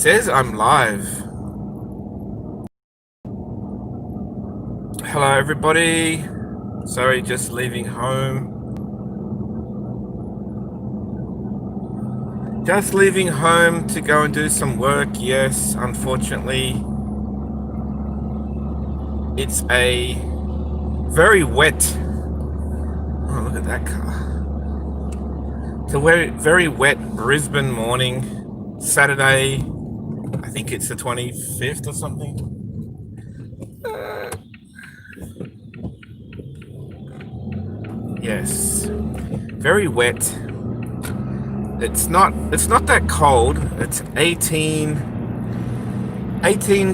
Says I'm live. Hello, everybody. Sorry, just leaving home. Just leaving home to go and do some work. Yes, unfortunately, it's a very wet. Oh, look at that car. It's a very wet Brisbane morning, Saturday. I think it's the 25th or something. Yes, very wet. It's not that cold. It's 18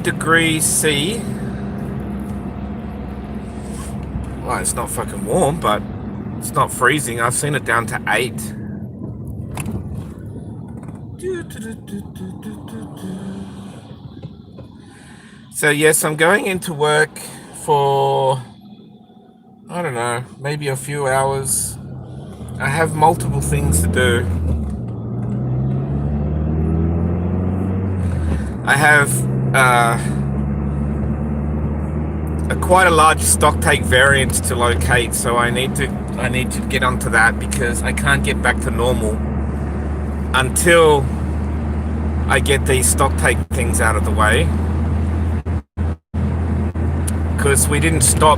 degrees C. Well, it's not fucking warm, but it's not freezing. I've seen it down to 8. So yes, I'm going into work for, I don't know, maybe a few hours. I have multiple things to do. I have quite a large stock take variant to locate, so I need to get onto that because I can't get back to normal until I get these stock take things out of the way. Because we didn't stop.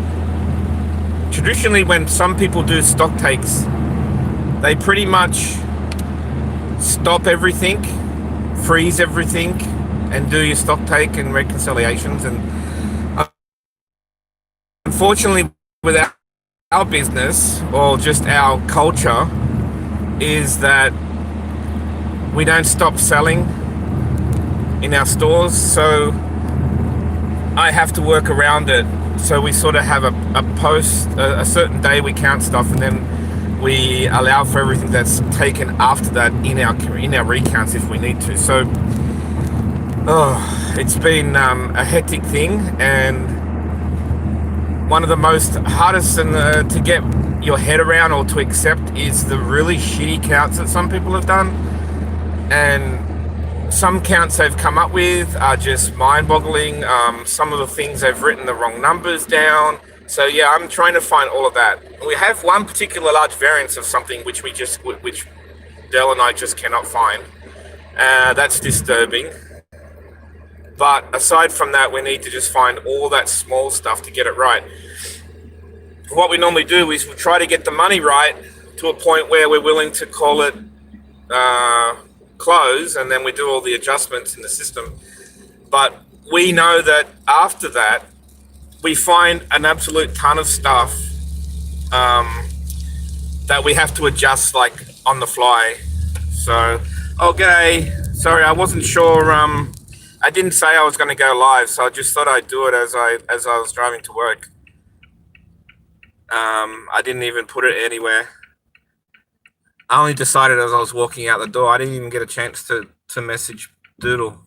Traditionally, when some people do stock takes, they pretty much stop everything, freeze everything, and do your stock take and reconciliations. And unfortunately, with our business or just our culture, is that we don't stop selling in our stores. So I have to work around it. So we sort of have a certain day we count stuff, and then we allow for everything that's taken after that in our recounts if we need to. So it's been a hectic thing, and one of the most hardest to get your head around or to accept is the really shitty counts that some people have done. And some counts they've come up with are just mind-boggling. Some of the things they've written the wrong numbers down. So yeah, I'm trying to find all of that. We have one particular large variance of something which Dell and I just cannot find. That's disturbing. But aside from that, we need to just find all that small stuff to get it right. What we normally do is we try to get the money right to a point where we're willing to call it close, and then we do all the adjustments in the system. But we know that after that, we find an absolute ton of stuff that we have to adjust like on the fly. So, okay, sorry, I wasn't sure. I didn't say I was going to go live, so I just thought I'd do it as I was driving to work. I didn't even put it anywhere. I only decided as I was walking out the door. I didn't even get a chance to message Doodle,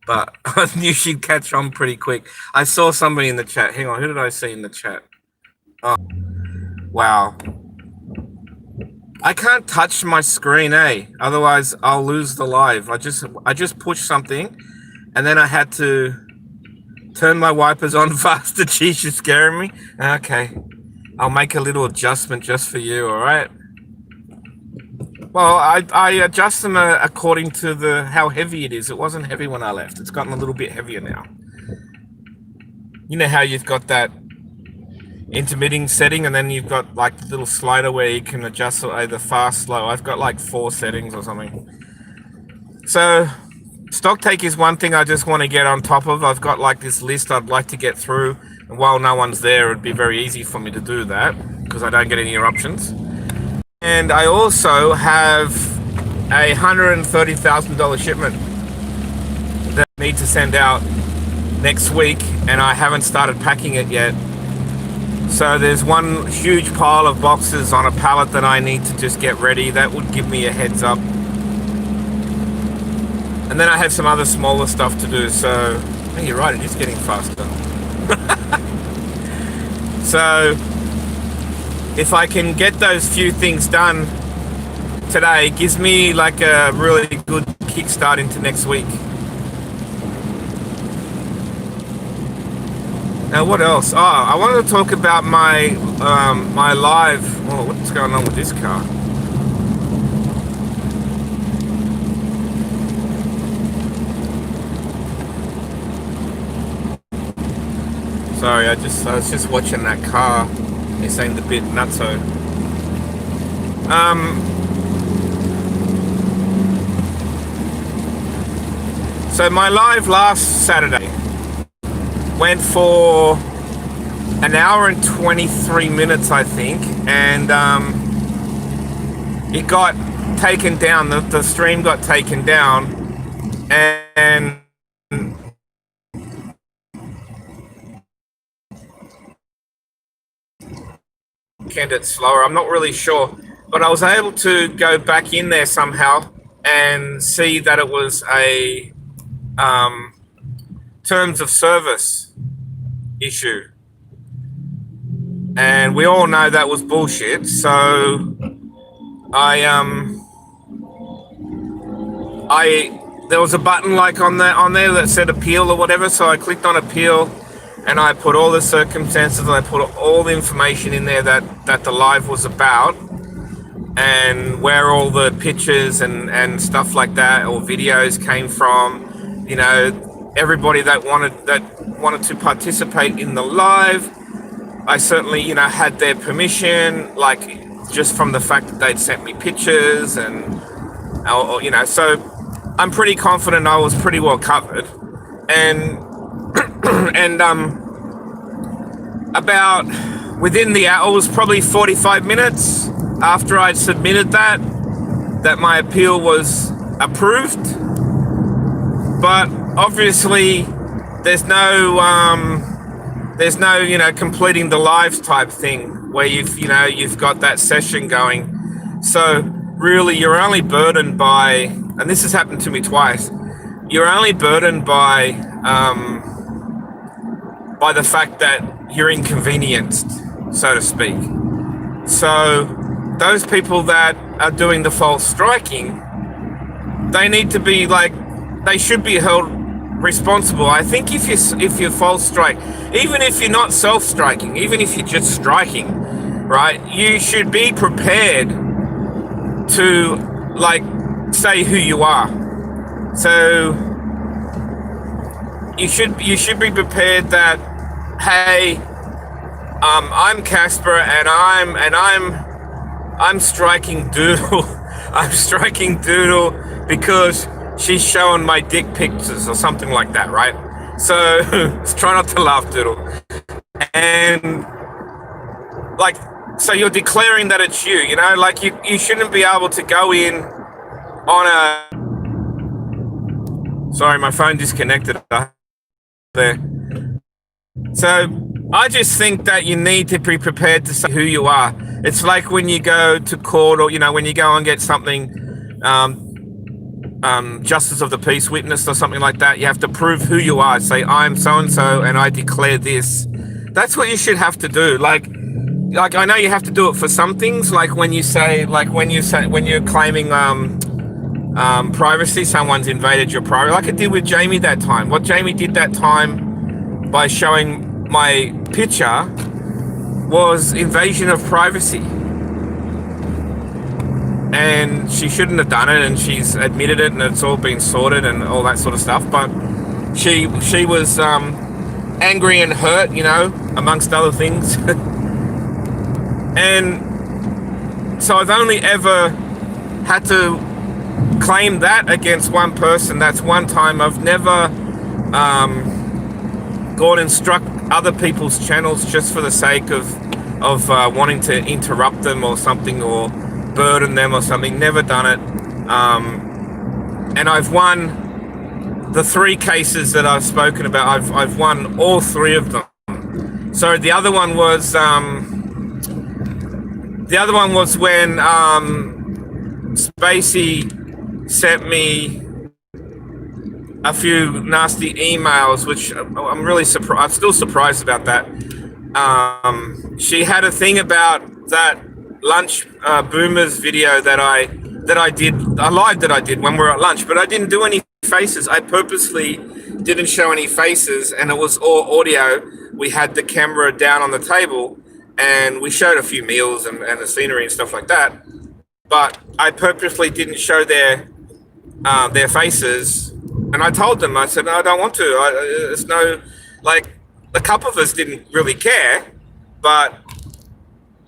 but I knew she'd catch on pretty quick. I saw somebody in the chat. Hang on, who did I see in the chat? Oh, wow. I can't touch my screen, otherwise I'll lose the live. I just pushed something, and then I had to turn my wipers on faster. Geez, she's scaring me. Okay, I'll make a little adjustment just for you, all right? Well, I adjust them according to how heavy it is. It wasn't heavy when I left. It's gotten a little bit heavier now. You know how you've got that intermitting setting, and then you've got like the little slider where you can adjust either fast, slow. I've got like 4 settings or something. So stock take is one thing I just want to get on top of. I've got like this list I'd like to get through, and while no one's there, it'd be very easy for me to do that because I don't get any interruptions. And I also have a $130,000 shipment that I need to send out next week, and I haven't started packing it yet. So there's one huge pile of boxes on a pallet that I need to just get ready. That would give me a heads up. And then I have some other smaller stuff to do. So, hey, you're right, it is getting faster. So if I can get those few things done today, it gives me like a really good kickstart into next week. Now, what else? Oh, I wanted to talk about my my live. Oh, what's going on with this car? Sorry, I was just watching that car. It seemed a bit nutso. So my live last Saturday went for an hour and 23 minutes, I think, and it got taken down. The stream got taken down, and it slower. I'm not really sure, but I was able to go back in there somehow and see that it was a terms of service issue, and we all know that was bullshit. So I there was a button like on there that said appeal or whatever, so I clicked on appeal, and I put all the circumstances, and I put all the information in there that the live was about, and where all the pictures and stuff like that or videos came from. You know, everybody that wanted to participate in the live, I certainly, you know, had their permission, like just from the fact that they'd sent me pictures or, you know, so I'm pretty confident I was pretty well covered. And about within the hour, it was probably 45 minutes after I'd submitted that my appeal was approved. But obviously there's no you know, completing the lives type thing where you've got that session going. So really you're only burdened by, and this has happened to me twice, you're only burdened by the fact that you're inconvenienced, so to speak. So those people that are doing the false striking, they need to be they should be held responsible. I think if you false strike, even if you're not self-striking, even if you're just striking, right, you should be prepared to say who you are. So you should be prepared that, hey, I'm Casper, and I'm striking Doodle. I'm striking Doodle because she's showing my dick pictures or something like that, right? So try not to laugh, Doodle. And so you're declaring that it's you, you know, you shouldn't be able to go in on a, sorry, my phone disconnected there. So I just think that you need to be prepared to say who you are. It's like when you go to court, or, you know, when you go and get something, justice of the peace witness or something like that, you have to prove who you are. Say, I'm so-and-so and I declare this. That's what you should have to do. Like I know you have to do it for some things, like when you're claiming privacy, someone's invaded your privacy, like I did with Jamie that time. What Jamie did that time by showing my picture was invasion of privacy. And she shouldn't have done it, and she's admitted it, and it's all been sorted and all that sort of stuff. But she was angry and hurt, you know, amongst other things. And so I've only ever had to claim that against one person. That's one time. I've never gone and struck other people's channels just for the sake of wanting to interrupt them or something, or burden them or something. Never done it. And I've won the 3 cases that I've spoken about. I've won all 3 of them. So the other one was when Spacey sent me a few nasty emails, which I'm really surprised. I'm still surprised about that. She had a thing about that lunch boomers video that I did, a live that I did when we were at lunch, but I didn't do any faces. I purposely didn't show any faces, and it was all audio. We had the camera down on the table, and we showed a few meals and the scenery and stuff like that. But I purposely didn't show their faces, and I told them, I said, no, I don't want to. It's no, like, a couple of us didn't really care, but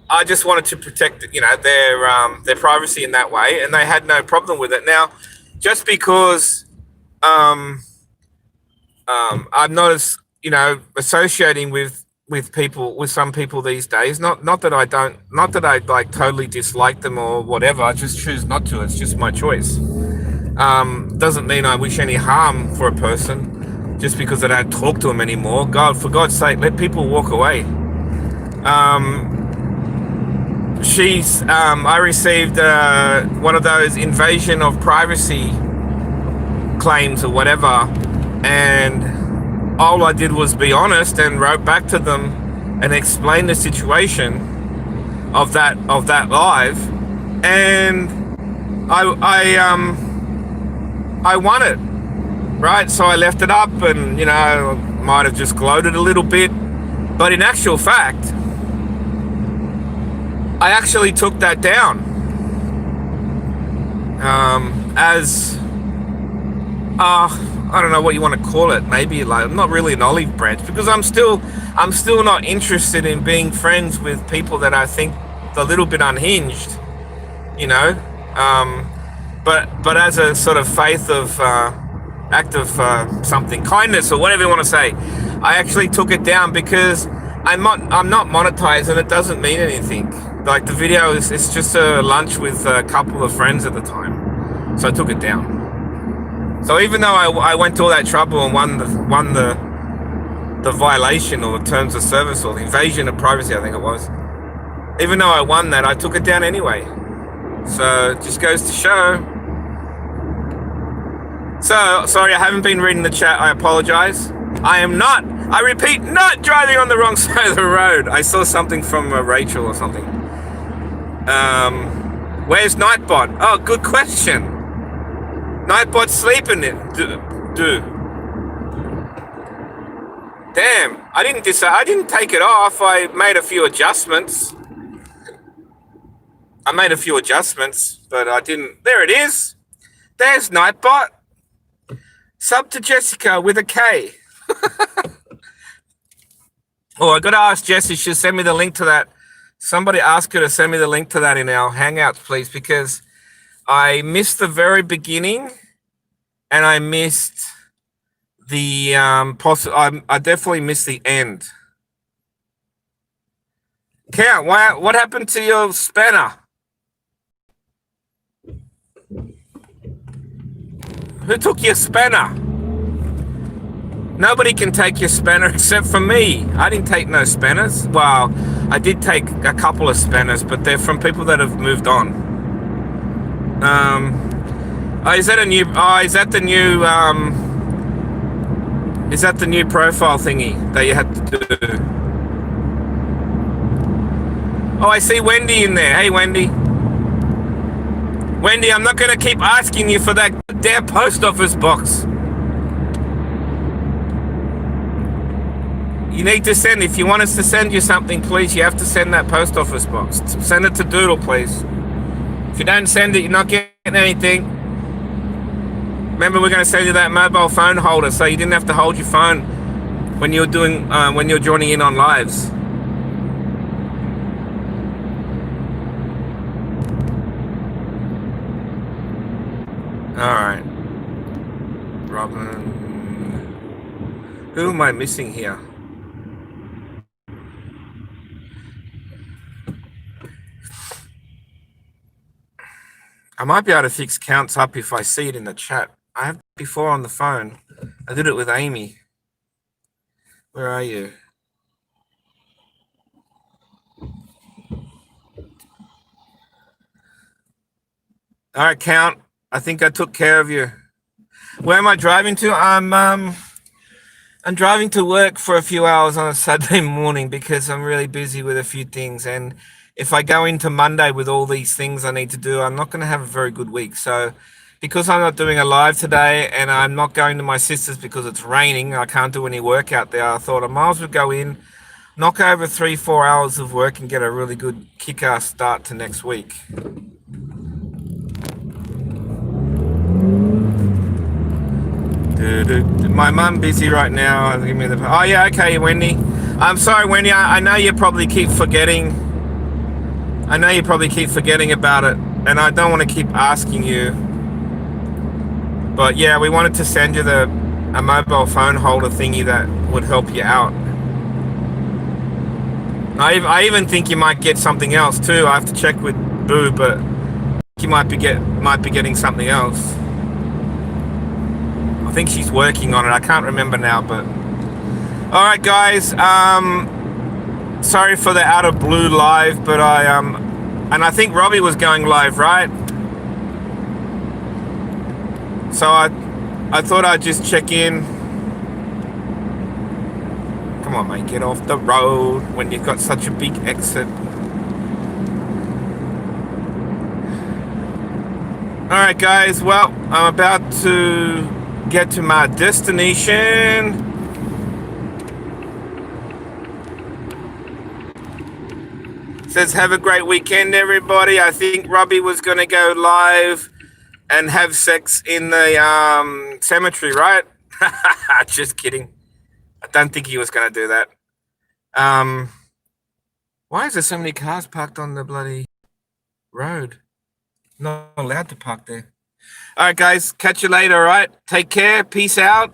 I just wanted to protect, their privacy in that way, and they had no problem with it. Now, just because I'm not as, associating with some people these days, not that I like totally dislike them or whatever. I just choose not to. It's just my choice. Doesn't mean I wish any harm for a person just because I don't talk to them anymore. God, for God's sake, let people walk away. I received one of those invasion of privacy claims or whatever, and all I did was be honest and wrote back to them and explained the situation of that live, and I won it, right? So I left it up, and might have just gloated a little bit, but in actual fact, I actually took that down as I don't know what you want to call it. Maybe like not really an olive branch, because I'm still not interested in being friends with people that I think a little bit unhinged, but as a sort of faith of act of something, kindness or whatever you want to say, I actually took it down because I'm not monetized, and it doesn't mean anything. Like the video it's just a lunch with a couple of friends at the time, so I took it down. So even though I went to all that trouble and won the violation or the terms of service or the invasion of privacy, I think it was, even though I won that, I took it down anyway. So it just goes to show. So sorry, I haven't been reading the chat. I apologize. I am not, I repeat, not driving on the wrong side of the road. I saw something from Rachel or something. Where's Nightbot? Oh, good question. Nightbot's sleeping. Damn, I didn't take it off. I made a few adjustments. But I didn't. There it is. There's Nightbot. Sub to Jessica with a K. Oh, I gotta ask Jessie. She'll send me the link to that. Somebody ask her to send me the link to that in our Hangouts, please, because I missed the very beginning, and I missed the I definitely missed the end. Count, what happened to your spanner? Who took your spanner? Nobody can take your spanner except for me. I didn't take no spanners. Well, I did take a couple of spanners, but they're from people that have moved on. Is that the new profile thingy that you had to do? Oh, I see Wendy in there. Hey, Wendy. Wendy, I'm not going to keep asking you for that damn post office box. You need to send, if you want us to send you something, please, you have to send that post office box. Send it to Doodle, please. If you don't send it, you're not getting anything. Remember, we're going to send you that mobile phone holder, so you didn't have to hold your phone when you're joining in on lives. All right. Robin. Who am I missing here? I might be able to fix counts up if I see it in the chat. I have before on the phone. I did it with Amy. Where are you? All right, Count. I think I took care of you. Where am I driving to? I'm driving to work for a few hours on a Saturday morning because I'm really busy with a few things, and if I go into Monday with all these things I need to do, I'm not going to have a very good week. So because I'm not doing a live today and I'm not going to my sister's because it's raining, I can't do any work out there. I thought I might as well go in, knock over 3-4 hours of work and get a really good kick-ass start to next week. My mum busy right now. Give me the. Oh yeah, okay, Wendy. I'm sorry, Wendy. I know you probably keep forgetting. I know you probably keep forgetting about it, and I don't want to keep asking you. But yeah, we wanted to send you a mobile phone holder thingy that would help you out. I even think you might get something else too. I have to check with Boo, but you might be getting something else. I think she's working on it. I can't remember now, but all right, guys. Sorry for the out of blue live, but and I think Robbie was going live, right? So I thought I'd just check in. Come on, mate, get off the road when you've got such a big exit. All right, guys. Well, I'm about to get to my destination. Says have a great weekend, everybody. I think Robbie was going to go live and have sex in the cemetery, right? Just kidding. I don't think he was going to do that. Why is there so many cars parked on the bloody road? Not allowed to park there. All right, guys. Catch you later, all right? Take care. Peace out.